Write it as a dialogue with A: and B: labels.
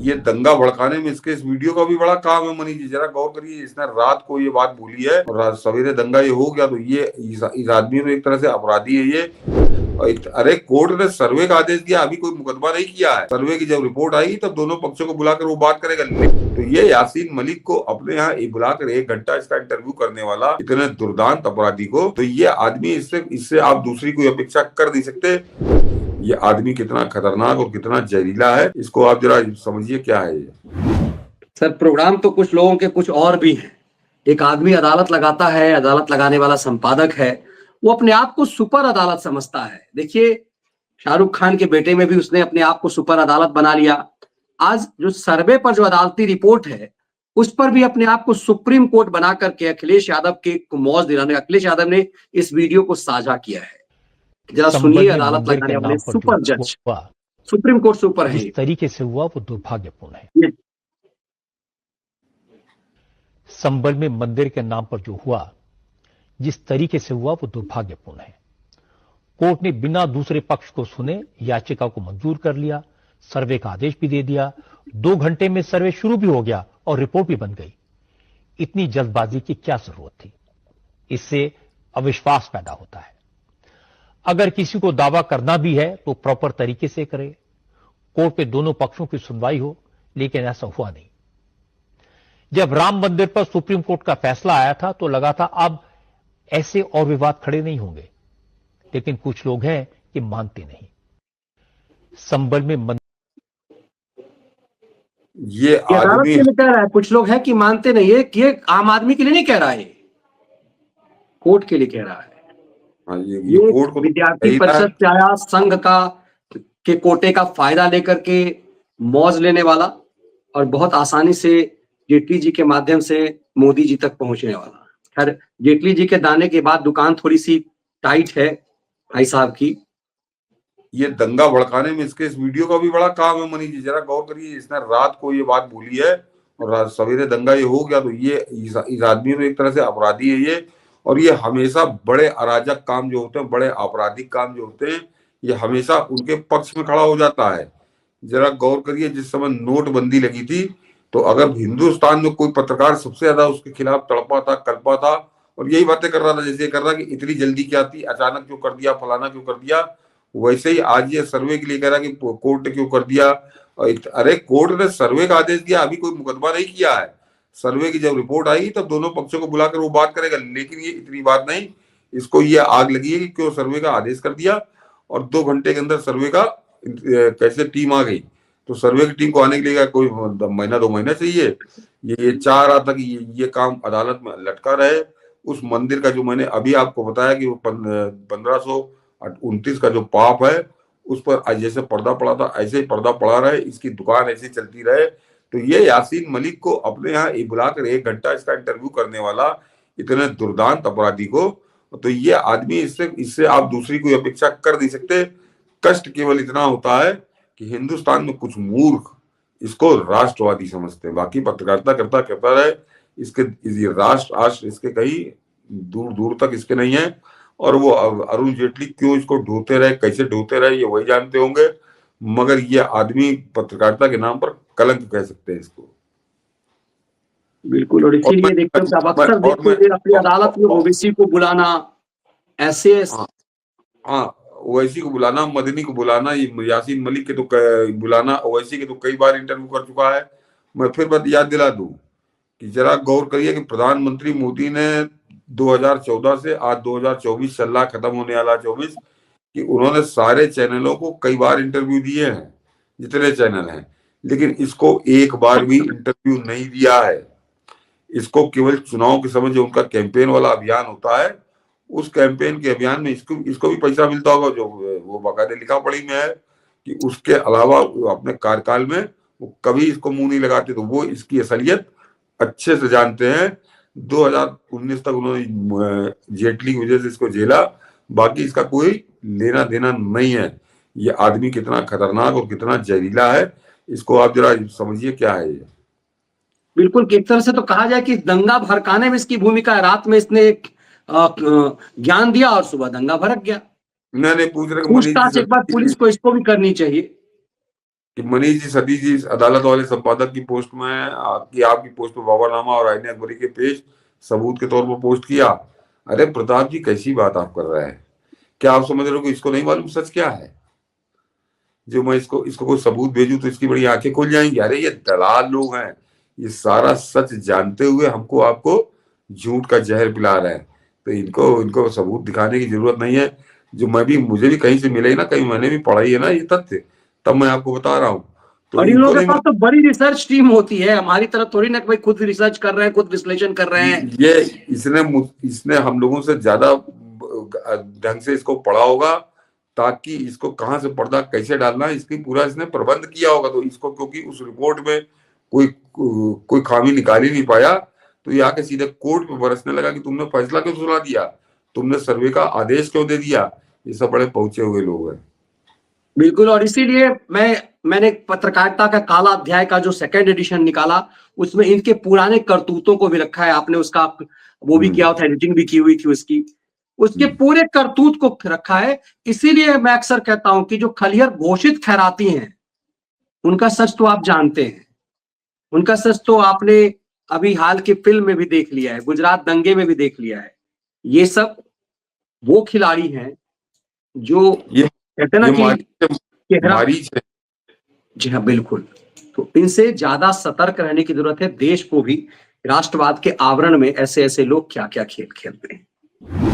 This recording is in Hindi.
A: ये दंगा भड़काने में इसके इस वीडियो का भी बड़ा काम है मनीष जी, जरा गौर करिए। इसने रात को ये बात बोली है और सवेरे दंगा ये हो गया, तो ये इस आदमी तो एक तरह से अपराधी है ये। अरे कोर्ट ने सर्वे का आदेश दिया, अभी कोई मुकदमा नहीं किया है। सर्वे की जब रिपोर्ट आएगी तब दोनों पक्षों को बुलाकर वो बात करेगा। तो ये यासीन मलिक को अपने यहाँ बुलाकर 1 घंटा इसका इंटरव्यू करने वाला इतने दुर्दांत अपराधी को, तो ये आदमी इससे आप दूसरी कोई अपेक्षा कर नहीं सकते। ये आदमी कितना खतरनाक और कितना जहरीला है, इसको आप जरा समझिए क्या है ये।
B: सर प्रोग्राम तो कुछ लोगों के कुछ और भी है। एक आदमी अदालत लगाता है, अदालत लगाने वाला संपादक है, वो अपने आप को सुपर अदालत समझता है। देखिए शाहरुख खान के बेटे में भी उसने अपने आप को सुपर अदालत बना लिया। आज जो सर्वे पर जो अदालती रिपोर्ट है उस पर भी अपने आप को सुप्रीम कोर्ट बना करके अखिलेश यादव के मौज दिलाने, अखिलेश यादव ने इस वीडियो को साझा किया है। जरा सुनिए अदालत लगाने वाले सुपर जज, सुप्रीम कोर्ट सुपर है।
C: जिस तरीके से हुआ वो दुर्भाग्यपूर्ण है। संबल में मंदिर के नाम पर जो हुआ, जिस तरीके से हुआ वो दुर्भाग्यपूर्ण है। कोर्ट ने बिना दूसरे पक्ष को सुने याचिका को मंजूर कर लिया, सर्वे का आदेश भी दे दिया। 2 घंटे में सर्वे शुरू भी हो गया और रिपोर्ट भी बन गई। इतनी जल्दबाजी की क्या जरूरत थी? इससे अविश्वास पैदा होता है। अगर किसी को दावा करना भी है तो प्रॉपर तरीके से करे, कोर्ट पे दोनों पक्षों की सुनवाई हो, लेकिन ऐसा हुआ नहीं। जब राम मंदिर पर सुप्रीम कोर्ट का फैसला आया था तो लगा था अब ऐसे और विवाद खड़े नहीं होंगे, लेकिन कुछ लोग हैं कि मानते नहीं। संबल में
A: ये आदमी
B: के लिए कह रहा है, कुछ लोग हैं कि मानते नहीं है। ये आम आदमी के लिए नहीं कह रहा है, कोर्ट के लिए कह रहा है। ये कोर्ट को विद्यार्थी परिषद से आया, संघ का के कोटे का फायदा लेकर के मौज लेने वाला और बहुत आसानी से जेटली जी के माध्यम से मोदी जी तक पहुंचने वाला। खैर जेटली जी के दाने के बाद दुकान थोड़ी सी टाइट है भाई साहब की।
A: ये दंगा भड़काने में इसके इस वीडियो का भी बड़ा काम है मनीष जी, जरा गौर करिए। इसने रात को ये बात बोली है और सवेरे दंगा ये हो गया, तो ये इस आदमी तो एक तरह से अपराधी है ये। और ये हमेशा बड़े अराजक काम जो होते हैं, बड़े आपराधिक काम जो होते हैं, ये हमेशा उनके पक्ष में खड़ा हो जाता है। जरा गौर करिए, जिस समय नोटबंदी लगी थी तो अगर हिंदुस्तान में कोई पत्रकार सबसे ज्यादा उसके खिलाफ तड़पा था, कल्पा था और यही बातें कर रहा था, जैसे कर रहा कि इतनी जल्दी क्या थी, अचानक क्यों कर दिया, फलाना क्यों कर दिया, वैसे ही आज ये सर्वे के लिए कह रहा कि कोर्ट ने क्यों कर दिया। अरे कोर्ट ने सर्वे का आदेश दिया, अभी कोई मुकदमा नहीं किया है। सर्वे की जब रिपोर्ट आएगी तब दोनों पक्षों को बुलाकर वो बात करेगा, लेकिन ये इतनी बात नहीं। इसको ये आग लगी है कि क्यों सर्वे का आदेश कर दिया और 2 घंटे के अंदर सर्वे का कैसे टीम आ गई। तो सर्वे की टीम को आने के लिए कोई महीना 2 महीना चाहिए। ये चाह रहा था कि ये काम अदालत में लटका रहे। उस मंदिर का जो मैंने अभी आपको बताया कि वो 1529 का जो पाप है उस पर जैसे पर्दा पड़ा था ऐसे ही पर्दा पड़ा रहे, इसकी दुकान ऐसे चलती रहे। तो ये यासीन मलिक को अपने यहाँ बुलाकर 1 घंटा इसका इंटरव्यू करने वाला इतने दुर्दांत अपराधी को, तो ये आदमी इससे आप दूसरी कोई अपेक्षा कर नहीं सकते। कष्ट केवल इतना होता है कि हिंदुस्तान में कुछ मूर्ख इसको राष्ट्रवादी समझते हैं। बाकी पत्रकारिता करता रहे, इसके राष्ट्र इसके कहीं दूर दूर तक इसके नहीं है। और वो अरुण जेटली क्यों इसको ढोते रहे, कैसे ढोते रहे, ये वही जानते होंगे। मगर ये आदमी पत्रकारिता के नाम पर कलंक कह सकते हैं इसको।
B: बिल्कुल, और इसीलिए देखते हैं आप अक्सर देखते हैं अपनी अदालत में ओवैसी को बुलाना, ऐसे
A: हाँ ओवैसी को बुलाना, मदनी को बुलाना, यासीन मलिक के तो बुलाना, ओवैसी के तो कई बार इंटरव्यू कर चुका है। मैं फिर बात याद दिला दूं कि जरा गौर करिए कि प्रधानमंत्री मोदी ने 2014 से आज 2024 चल रहा, खत्म होने वाला 24, कि उन्होंने सारे चैनलों को कई बार इंटरव्यू दिए हैं, जितने चैनल हैं, लेकिन इसको एक बार भी इंटरव्यू नहीं दिया है। इसको केवल चुनाव के समय जो उनका कैंपेन वाला अभियान होता है, उस कैंपेन के अभियान में इसको भी पैसा मिलता होगा, जो वो बाकायदे लिखा पढ़ी में है कि उसके अलावा अपने कार्यकाल में वो कभी इसको मुंह नहीं लगाते। तो वो इसकी असलियत अच्छे से जानते हैं। 2019 तक उन्होंने जेटली की वजह से इसको झेला, बाकी इसका कोई लेना देना नहीं है। ये आदमी कितना खतरनाक और कितना जहरीला है, इसको आप जरा समझिए क्या है ये।
B: बिल्कुल, एक तरह से तो कहा जाए कि दंगा भड़काने में इसकी भूमिका है। रात में इसने ज्ञान दिया और सुबह दंगा भड़क गया।
A: नहीं पूछ रहे
B: पूछताछ एक बार पुलिस को इसको भी करनी चाहिए।
A: कि मनीष जी, सतीश जी अदालत वाले संपादक की पोस्ट में कि आपकी पोस्ट पर बाबरनामा और आईने अकबरी के पेश सबूत के तौर पर पोस्ट किया। अरे प्रताप जी, कैसी बात आप कर रहे हैं? क्या आप समझ रहे हो कि इसको नहीं मालूम सच क्या है? जो मैं इसको इसको कोई सबूत भेजूं तो इसकी बड़ी आंखें खुल जाएंगी। अरे ये दलाल लोग हैं, ये सारा सच जानते हुए हमको आपको झूठ का जहर पिला रहे हैं। तो इनको इनको सबूत दिखाने की जरूरत नहीं है। जो मुझे भी कहीं से मिले ही ना, कहीं मैंने भी पढ़ा ही है ना ये तथ्य, तब मैं आपको बता रहा हूँ। तो
B: और इन
A: इनको
B: लोगों के
A: नहीं,
B: पास तो बड़ी रिसर्च टीम होती है, हमारी तरफ थोड़ी ना कि भाई खुद रिसर्च कर रहे हैं, खुद विश्लेषण कर रहे हैं।
A: ये इसने हम लोगों से ज्यादा ढंग से इसको पढ़ा होगा, ताकि इसको कहां से पर्दा कैसे डालना है इसकी पूरा इसने प्रबंध किया होगा। तो इसको क्योंकि उस रिपोर्ट में कोई खामी निकाल ही नहीं पाया, तो ये आके सीधे कोर्ट पे बरसने लगा कि तुमने फैसला क्यों सुना दिया, तुमने सर्वे का आदेश क्यों दे दिया। ये सब बड़े पहुंचे हुए लोग हैं।
B: बिल्कुल, और इसीलिए मैंने पत्रकारिता का काला अध्याय का जो सेकंड एडिशन निकाला, उसमें इनके पुराने करतूतों को भी रखा है। आपने उसका वो भी किया था, एडिटिंग भी की हुई थी उसकी, उसके पूरे करतूत को रखा है। इसीलिए मैं अक्सर कहता हूं कि जो खलिहर घोषित खैराती हैं, उनका सच तो आप जानते हैं, उनका सच तो आपने अभी हाल की फिल्म में भी देख लिया है, गुजरात दंगे में भी देख लिया है। ये सब वो खिलाड़ी हैं जो
A: ये
B: कहते हैं ना कि चेहरा,
A: मारीच है।
B: जी हाँ बिल्कुल। तो इनसे ज्यादा सतर्क रहने की जरूरत है। देश को भी राष्ट्रवाद के आवरण में ऐसे ऐसे लोग क्या क्या खेल खेलते हैं।